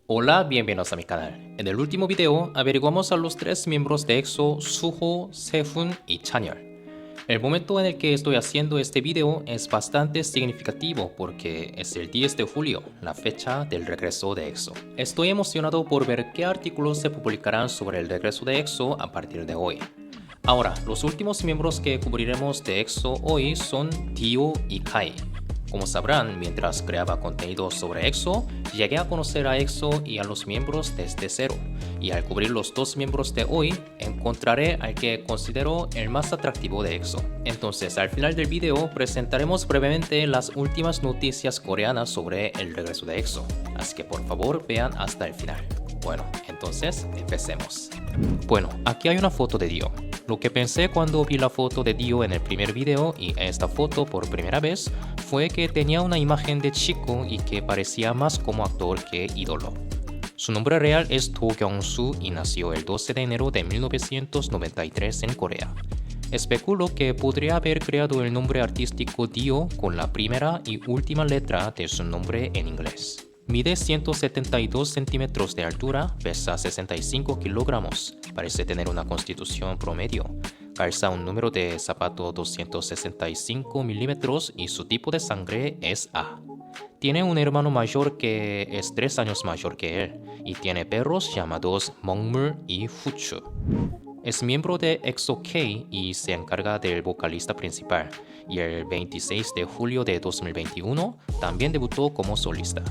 Hola, bienvenidos a mi canal. En el último video averiguamos a los tres miembros de EXO, Suho, Sehun y Chanyeol. El momento en el que estoy haciendo este video es bastante significativo porque es el 10 de julio, la fecha del regreso de EXO. Estoy emocionado por ver qué artículos se publicarán sobre el regreso de EXO a partir de hoy. Ahora, los últimos miembros que cubriremos de EXO hoy son Dio y Kai. Como sabrán, mientras creaba contenido sobre EXO, llegué a conocer a EXO y a los miembros desde cero, y al cubrir los dos miembros de hoy, encontraré al que considero el más atractivo de EXO. Entonces, al final del video presentaremos brevemente las últimas noticias coreanas sobre el regreso de EXO, así que por favor vean hasta el final. Bueno, entonces empecemos. Bueno, aquí hay una foto de Dio. Lo que pensé cuando vi la foto de Dio en el primer video y esta foto por primera vez fue que tenía una imagen de chico y que parecía más como actor que ídolo. Su nombre real es Do Kyung-soo y nació el 12 de enero de 1993 en Corea. Especulo que podría haber creado el nombre artístico Dio con la primera y última letra de su nombre en inglés. Mide 172 centímetros de altura, pesa 65 kilogramos, parece tener una constitución promedio, calza un número de zapato 265 milímetros y su tipo de sangre es A. Tiene un hermano mayor que es 3 años mayor que él y tiene perros llamados Mongmul y Fuchu. Es miembro de EXO-K y se encarga del vocalista principal, y el 26 de julio de 2021 también debutó como solista.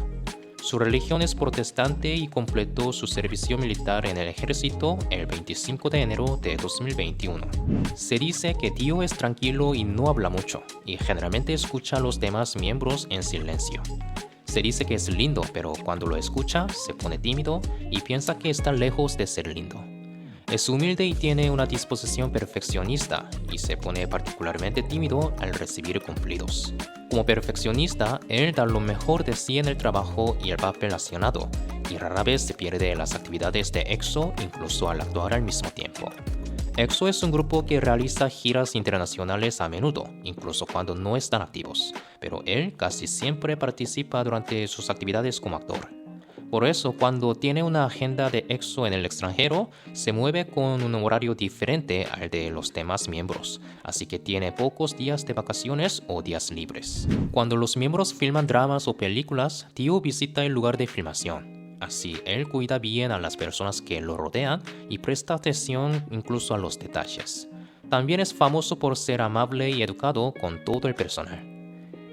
Su religión es protestante y completó su servicio militar en el ejército el 25 de enero de 2021. Se dice que Dio es tranquilo y no habla mucho, y generalmente escucha a los demás miembros en silencio. Se dice que es lindo, pero cuando lo escucha se pone tímido y piensa que está lejos de ser lindo. Es humilde y tiene una disposición perfeccionista y se pone particularmente tímido al recibir cumplidos. Como perfeccionista, él da lo mejor de sí en el trabajo y el papel asignado, y rara vez se pierde las actividades de EXO incluso al actuar al mismo tiempo. EXO es un grupo que realiza giras internacionales a menudo, incluso cuando no están activos, pero él casi siempre participa durante sus actividades como actor. Por eso, cuando tiene una agenda de EXO en el extranjero, se mueve con un horario diferente al de los demás miembros, así que tiene pocos días de vacaciones o días libres. Cuando los miembros filman dramas o películas, Dio visita el lugar de filmación. Así, él cuida bien a las personas que lo rodean y presta atención incluso a los detalles. También es famoso por ser amable y educado con todo el personal.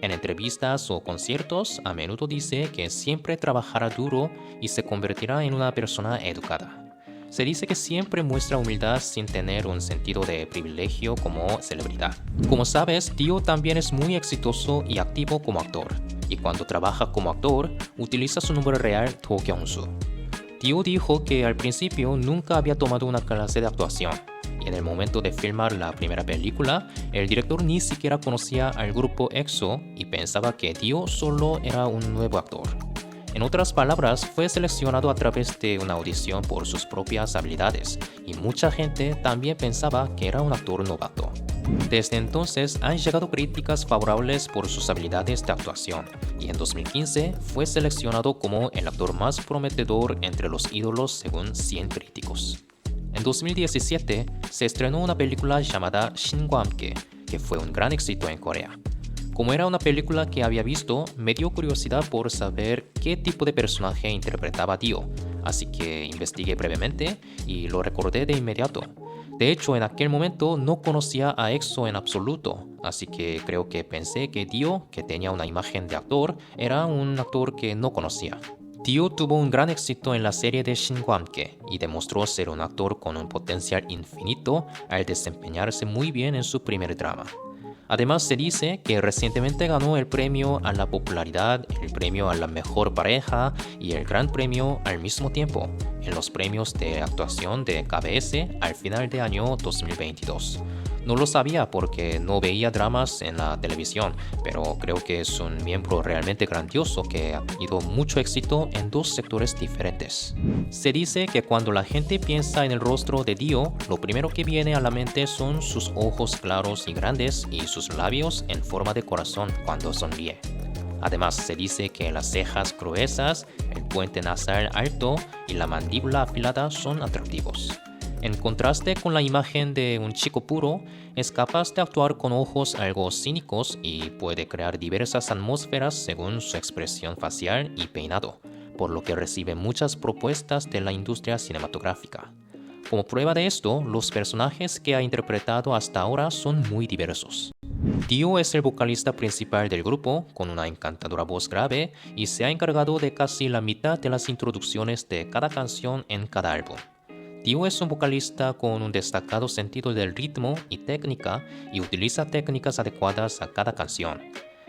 En entrevistas o conciertos, a menudo dice que siempre trabajará duro y se convertirá en una persona educada. Se dice que siempre muestra humildad sin tener un sentido de privilegio como celebridad. Como sabes, Dio también es muy exitoso y activo como actor, y cuando trabaja como actor, utiliza su nombre real Do Kyung-soo. Dio dijo que al principio nunca había tomado una clase de actuación, y en el momento de filmar la primera película, el director ni siquiera conocía al grupo EXO y pensaba que Dio solo era un nuevo actor. En otras palabras, fue seleccionado a través de una audición por sus propias habilidades, y mucha gente también pensaba que era un actor novato. Desde entonces han llegado críticas favorables por sus habilidades de actuación, y en 2015 fue seleccionado como el actor más prometedor entre los ídolos según 100 críticos. En 2017 se estrenó una película llamada Shin과 함께, que fue un gran éxito en Corea. Como era una película que había visto, me dio curiosidad por saber qué tipo de personaje interpretaba Dio, así que investigué brevemente y lo recordé de inmediato. De hecho, en aquel momento no conocía a EXO en absoluto, así que creo que pensé que Dio, que tenía una imagen de actor, era un actor que no conocía. Dio tuvo un gran éxito en la serie de Shin과 함께 y demostró ser un actor con un potencial infinito al desempeñarse muy bien en su primer drama. Además, se dice que recientemente ganó el premio a la popularidad, el premio a la mejor pareja y el gran premio al mismo tiempo en los premios de actuación de KBS al final de año 2022. No lo sabía porque no veía dramas en la televisión, pero creo que es un miembro realmente grandioso que ha tenido mucho éxito en dos sectores diferentes. Se dice que cuando la gente piensa en el rostro de Dio, lo primero que viene a la mente son sus ojos claros y grandes y sus labios en forma de corazón cuando sonríe. Además, se dice que las cejas gruesas, el puente nasal alto y la mandíbula afilada son atractivos. En contraste con la imagen de un chico puro, es capaz de actuar con ojos algo cínicos y puede crear diversas atmósferas según su expresión facial y peinado, por lo que recibe muchas propuestas de la industria cinematográfica. Como prueba de esto, los personajes que ha interpretado hasta ahora son muy diversos. Dio es el vocalista principal del grupo, con una encantadora voz grave, y se ha encargado de casi la mitad de las introducciones de cada canción en cada álbum. Dio es un vocalista con un destacado sentido del ritmo y técnica y utiliza técnicas adecuadas a cada canción.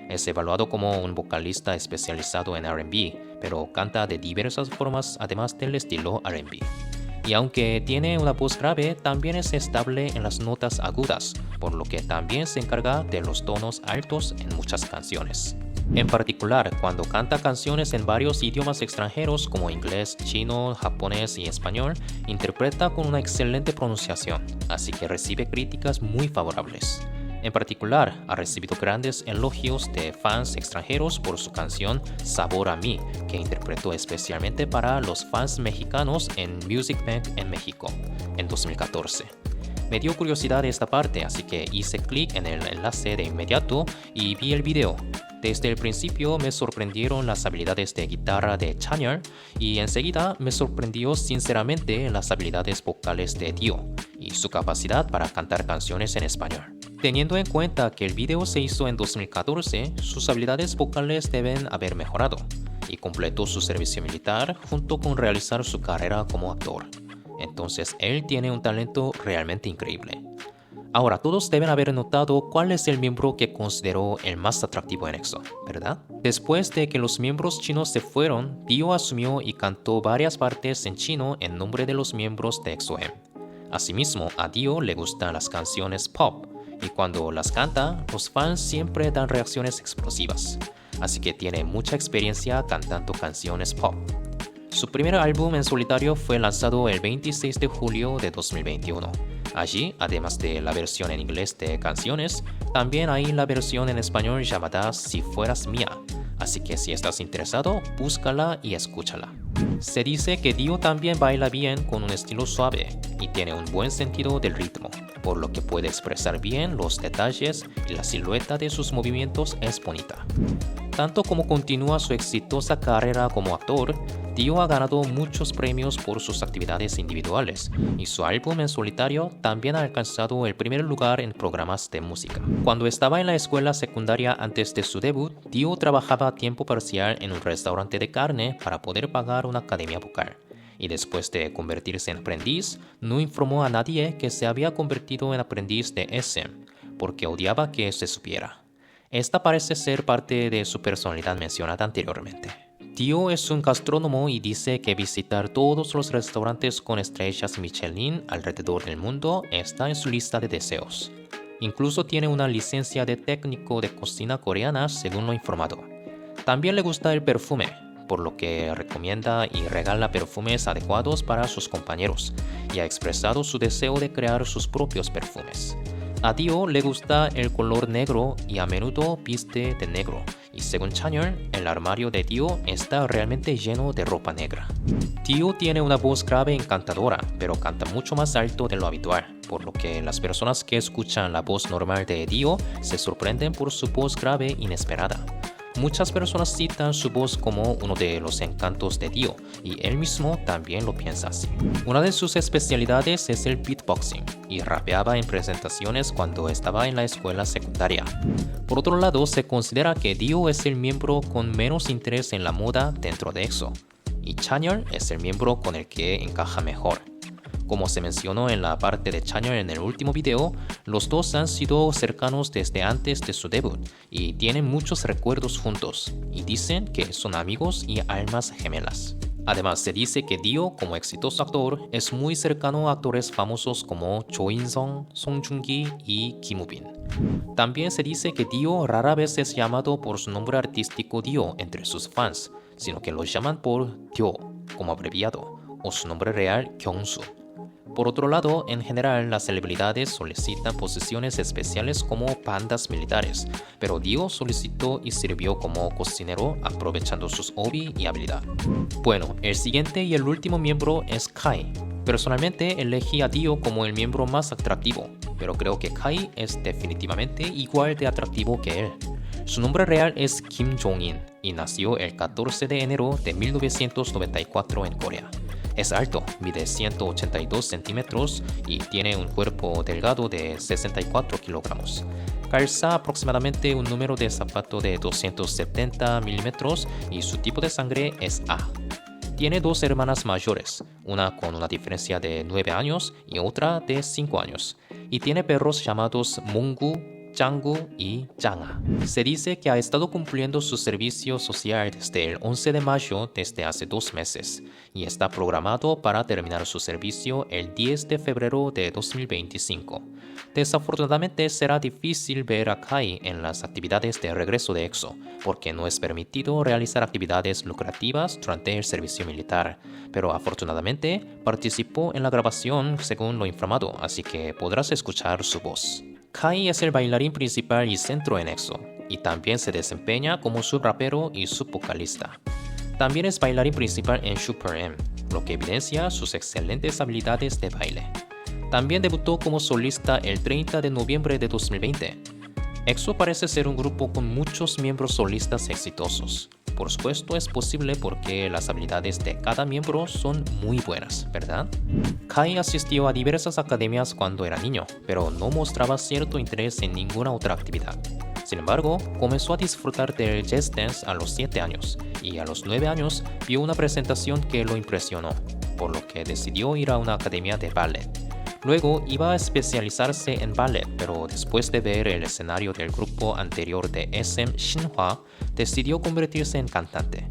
Es evaluado como un vocalista especializado en R&B, pero canta de diversas formas además del estilo R&B. Y aunque tiene una voz grave, también es estable en las notas agudas, por lo que también se encarga de los tonos altos en muchas canciones. En particular, cuando canta canciones en varios idiomas extranjeros como inglés, chino, japonés y español, interpreta con una excelente pronunciación, así que recibe críticas muy favorables. En particular, ha recibido grandes elogios de fans extranjeros por su canción Sabor a mí, que interpretó especialmente para los fans mexicanos en Music Bank en México, en 2014. Me dio curiosidad esta parte, así que hice clic en el enlace de inmediato y vi el video. Desde el principio me sorprendieron las habilidades de guitarra de Chanyeol y enseguida me sorprendió sinceramente las habilidades vocales de Dio y su capacidad para cantar canciones en español. Teniendo en cuenta que el video se hizo en 2014, sus habilidades vocales deben haber mejorado, y completó su servicio militar junto con realizar su carrera como actor. Entonces él tiene un talento realmente increíble. Ahora, todos deben haber notado cuál es el miembro que consideró el más atractivo en EXO, ¿verdad? Después de que los miembros chinos se fueron, Dio asumió y cantó varias partes en chino en nombre de los miembros de EXO-M. Asimismo, a Dio le gustan las canciones pop, y cuando las canta, los fans siempre dan reacciones explosivas, así que tiene mucha experiencia cantando canciones pop. Su primer álbum en solitario fue lanzado el 26 de julio de 2021. Allí, además de la versión en inglés de canciones, también hay la versión en español llamada Si Fueras Mía, así que si estás interesado, búscala y escúchala. Se dice que Dio también baila bien con un estilo suave y tiene un buen sentido del ritmo, por lo que puede expresar bien los detalles y la silueta de sus movimientos es bonita. Tanto como continúa su exitosa carrera como actor, Dio ha ganado muchos premios por sus actividades individuales y su álbum en solitario también ha alcanzado el primer lugar en programas de música. Cuando estaba en la escuela secundaria antes de su debut, Dio trabajaba a tiempo parcial en un restaurante de carne para poder pagar una academia vocal. Y después de convertirse en aprendiz, no informó a nadie que se había convertido en aprendiz de SM, porque odiaba que se supiera. Esta parece ser parte de su personalidad mencionada anteriormente. Dio es un gastrónomo y dice que visitar todos los restaurantes con estrellas Michelin alrededor del mundo está en su lista de deseos. Incluso tiene una licencia de técnico de cocina coreana, según lo informado. También le gusta el perfume, por lo que recomienda y regala perfumes adecuados para sus compañeros, y ha expresado su deseo de crear sus propios perfumes. A Dio le gusta el color negro y a menudo viste de negro, y según Chanyeol, el armario de Dio está realmente lleno de ropa negra. Dio tiene una voz grave encantadora, pero canta mucho más alto de lo habitual, por lo que las personas que escuchan la voz normal de Dio se sorprenden por su voz grave inesperada. Muchas personas citan su voz como uno de los encantos de Dio, y él mismo también lo piensa así. Una de sus especialidades es el beatboxing, y rapeaba en presentaciones cuando estaba en la escuela secundaria. Por otro lado, se considera que Dio es el miembro con menos interés en la moda dentro de EXO, y Chanyeol es el miembro con el que encaja mejor. Como se mencionó en la parte de Chanyeol en el último video, los dos han sido cercanos desde antes de su debut y tienen muchos recuerdos juntos, y dicen que son amigos y almas gemelas. Además, se dice que Dio, como exitoso actor, es muy cercano a actores famosos como Cho In-sung, Song Joong-ki y Kim Woo-bin. También se dice que Dio rara vez es llamado por su nombre artístico Dio entre sus fans, sino que lo llaman por Dio, como abreviado, o su nombre real Kyung-soo. Por otro lado, en general, las celebridades solicitan posiciones especiales como pandas militares, pero Dio solicitó y sirvió como cocinero aprovechando sus hobby y habilidad. Bueno, el siguiente y el último miembro es Kai. Personalmente elegí a Dio como el miembro más atractivo, pero creo que Kai es definitivamente igual de atractivo que él. Su nombre real es Kim Jong-in y nació el 14 de enero de 1994 en Corea. Es alto, mide 182 centímetros y tiene un cuerpo delgado de 64 kilogramos. Calza aproximadamente un número de zapato de 270 milímetros y su tipo de sangre es A. Tiene dos hermanas mayores, una con una diferencia de 9 años y otra de 5 años, y tiene perros llamados Mungu, Changu y Changa. Se dice que ha estado cumpliendo su servicio social desde el 11 de mayo desde hace 2 meses y está programado para terminar su servicio el 10 de febrero de 2025. Desafortunadamente será difícil ver a Kai en las actividades de regreso de EXO porque no es permitido realizar actividades lucrativas durante el servicio militar, pero afortunadamente participó en la grabación según lo informado, así que podrás escuchar su voz. Kai es el bailarín principal y centro en EXO, y también se desempeña como subrapero y subvocalista. También es bailarín principal en Super M, lo que evidencia sus excelentes habilidades de baile. También debutó como solista el 30 de noviembre de 2020. EXO parece ser un grupo con muchos miembros solistas exitosos. Por supuesto es posible porque las habilidades de cada miembro son muy buenas, ¿verdad? Kai asistió a diversas academias cuando era niño, pero no mostraba cierto interés en ninguna otra actividad. Sin embargo, comenzó a disfrutar del jazz dance a los 7 años y a los 9 años vio una presentación que lo impresionó, por lo que decidió ir a una academia de ballet. Luego iba a especializarse en ballet, pero después de ver el escenario del grupo anterior de SM Shinhwa, decidió convertirse en cantante.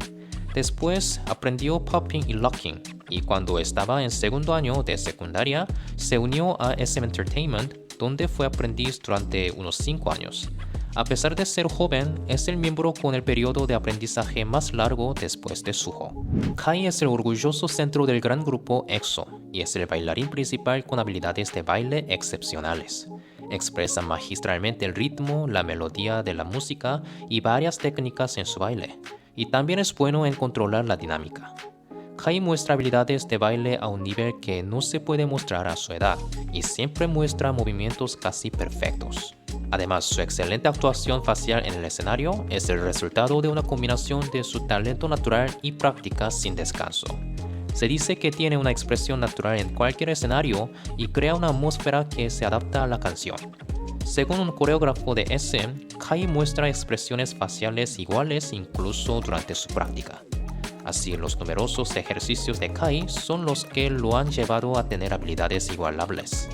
Después aprendió popping y locking, y cuando estaba en segundo año de secundaria, se unió a SM Entertainment, donde fue aprendiz durante unos 5 años. A pesar de ser joven, es el miembro con el periodo de aprendizaje más largo después de Suho. Kai es el orgulloso centro del gran grupo EXO y es el bailarín principal con habilidades de baile excepcionales. Expresa magistralmente el ritmo, la melodía de la música y varias técnicas en su baile, y también es bueno en controlar la dinámica. Kai muestra habilidades de baile a un nivel que no se puede mostrar a su edad y siempre muestra movimientos casi perfectos. Además, su excelente actuación facial en el escenario es el resultado de una combinación de su talento natural y práctica sin descanso. Se dice que tiene una expresión natural en cualquier escenario y crea una atmósfera que se adapta a la canción. Según un coreógrafo de SM, Kai muestra expresiones faciales iguales incluso durante su práctica. Así, los numerosos ejercicios de Kai son los que lo han llevado a tener habilidades igualables.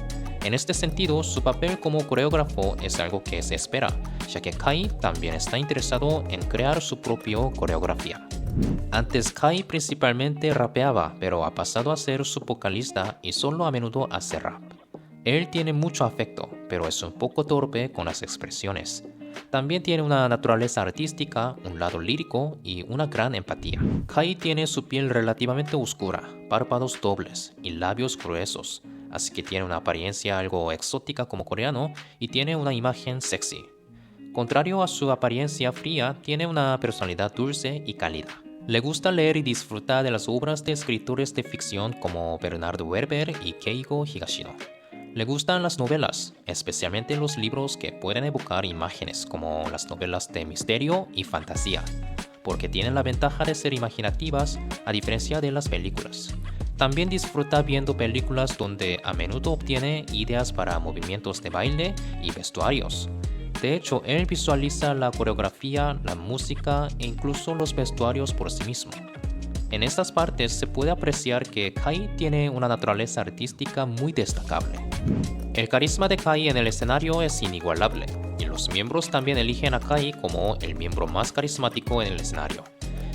En este sentido, su papel como coreógrafo es algo que se espera, ya que Kai también está interesado en crear su propia coreografía. Antes Kai principalmente rapeaba, pero ha pasado a ser su vocalista y solo a menudo hace rap. Él tiene mucho afecto, pero es un poco torpe con las expresiones. También tiene una naturaleza artística, un lado lírico y una gran empatía. Kai tiene su piel relativamente oscura, párpados dobles y labios gruesos, así que tiene una apariencia algo exótica como coreano y tiene una imagen sexy. Contrario a su apariencia fría, tiene una personalidad dulce y cálida. Le gusta leer y disfrutar de las obras de escritores de ficción como Bernardo Werber y Keigo Higashino. Le gustan las novelas, especialmente los libros que pueden evocar imágenes como las novelas de misterio y fantasía, porque tienen la ventaja de ser imaginativas a diferencia de las películas. También disfruta viendo películas donde a menudo obtiene ideas para movimientos de baile y vestuarios. De hecho, él visualiza la coreografía, la música e incluso los vestuarios por sí mismo. En estas partes se puede apreciar que Kai tiene una naturaleza artística muy destacable. El carisma de Kai en el escenario es inigualable, y los miembros también eligen a Kai como el miembro más carismático en el escenario.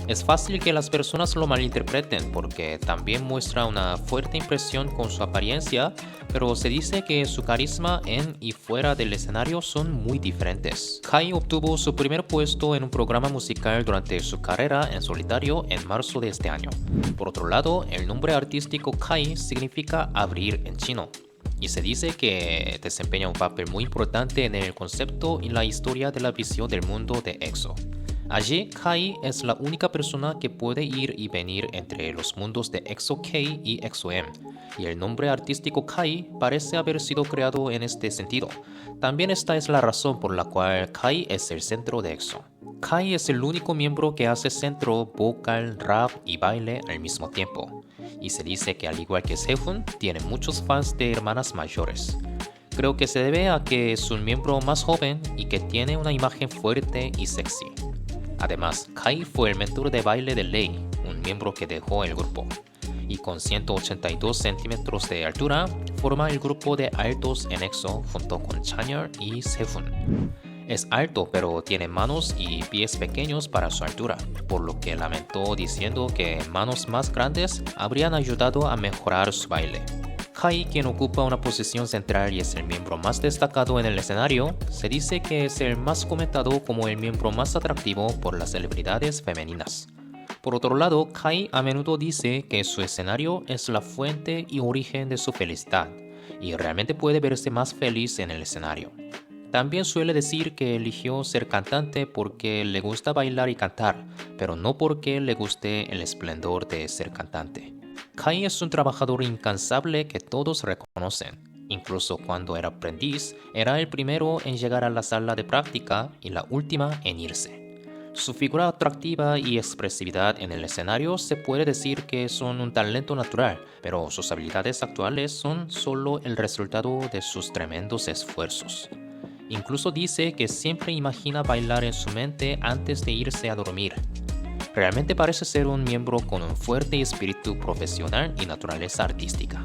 Es fácil que las personas lo malinterpreten porque también muestra una fuerte impresión con su apariencia, pero se dice que su carisma en y fuera del escenario son muy diferentes. Kai obtuvo su primer puesto en un programa musical durante su carrera en solitario en marzo de este año. Por otro lado, el nombre artístico Kai significa abrir en chino, y se dice que desempeña un papel muy importante en el concepto y la historia de la visión del mundo de EXO. Allí, Kai es la única persona que puede ir y venir entre los mundos de EXO-K y EXO-M, y el nombre artístico Kai parece haber sido creado en este sentido. También esta es la razón por la cual Kai es el centro de EXO. Kai es el único miembro que hace centro, vocal, rap y baile al mismo tiempo, y se dice que al igual que Sehun, tiene muchos fans de hermanas mayores. Creo que se debe a que es un miembro más joven y que tiene una imagen fuerte y sexy. Además, Kai fue el mentor de baile de Lay, un miembro que dejó el grupo, y con 182 centímetros de altura, forma el grupo de altos en EXO junto con Chanyeol y Sehun. Es alto, pero tiene manos y pies pequeños para su altura, por lo que lamentó diciendo que manos más grandes habrían ayudado a mejorar su baile. Kai, quien ocupa una posición central y es el miembro más destacado en el escenario, se dice que es el más comentado como el miembro más atractivo por las celebridades femeninas. Por otro lado, Kai a menudo dice que su escenario es la fuente y origen de su felicidad, y realmente puede verse más feliz en el escenario. También suele decir que eligió ser cantante porque le gusta bailar y cantar, pero no porque le guste el esplendor de ser cantante. Kai es un trabajador incansable que todos reconocen. Incluso cuando era aprendiz, era el primero en llegar a la sala de práctica y la última en irse. Su figura atractiva y expresividad en el escenario se puede decir que son un talento natural, pero sus habilidades actuales son solo el resultado de sus tremendos esfuerzos. Incluso dice que siempre imagina bailar en su mente antes de irse a dormir. Realmente parece ser un miembro con un fuerte espíritu profesional y naturaleza artística.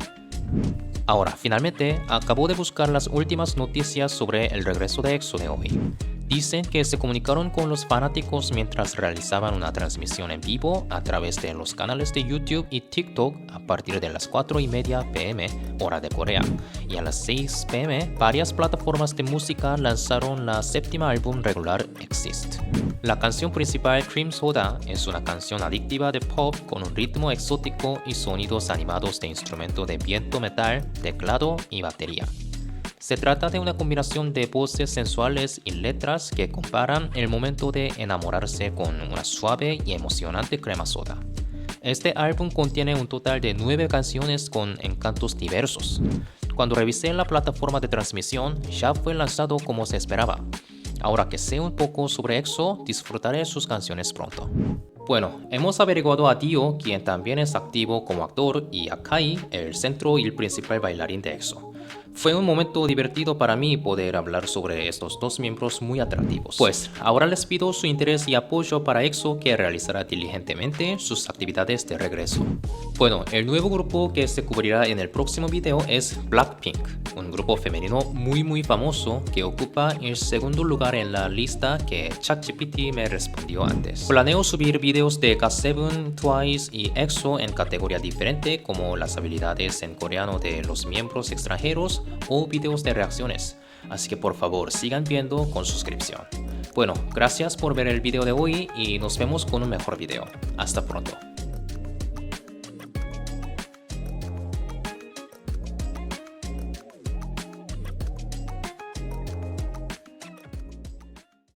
Ahora, finalmente, acabo de buscar las últimas noticias sobre el regreso de EXO de hoy. Dicen que se comunicaron con los fanáticos mientras realizaban una transmisión en vivo a través de los canales de YouTube y TikTok a partir de las 4:30 p.m. hora de Corea, y a las 6 p.m. varias plataformas de música lanzaron la séptima álbum regular Exist. La canción principal, Cream Soda, es una canción adictiva de pop con un ritmo exótico y sonidos animados de instrumento de viento metal, teclado y batería. Se trata de una combinación de voces sensuales y letras que comparan el momento de enamorarse con una suave y emocionante crema soda. Este álbum contiene un total de 9 canciones con encantos diversos. Cuando revisé la plataforma de transmisión, ya fue lanzado como se esperaba. Ahora que sé un poco sobre EXO, disfrutaré sus canciones pronto. Bueno, hemos averiguado a Dio, quien también es activo como actor, y a Kai, el centro y el principal bailarín de EXO. Fue un momento divertido para mí poder hablar sobre estos dos miembros muy atractivos. Pues ahora les pido su interés y apoyo para EXO, que realizará diligentemente sus actividades de regreso. Bueno, el nuevo grupo que se cubrirá en el próximo video es Blackpink, un grupo femenino muy famoso que ocupa el segundo lugar en la lista que ChatGPT me respondió antes. Planeo subir videos de GOT7, TWICE y EXO en categoría diferente, como las habilidades en coreano de los miembros extranjeros o videos de reacciones, así que por favor sigan viendo con suscripción. Bueno, gracias por ver el video de hoy y nos vemos con un mejor video. Hasta pronto.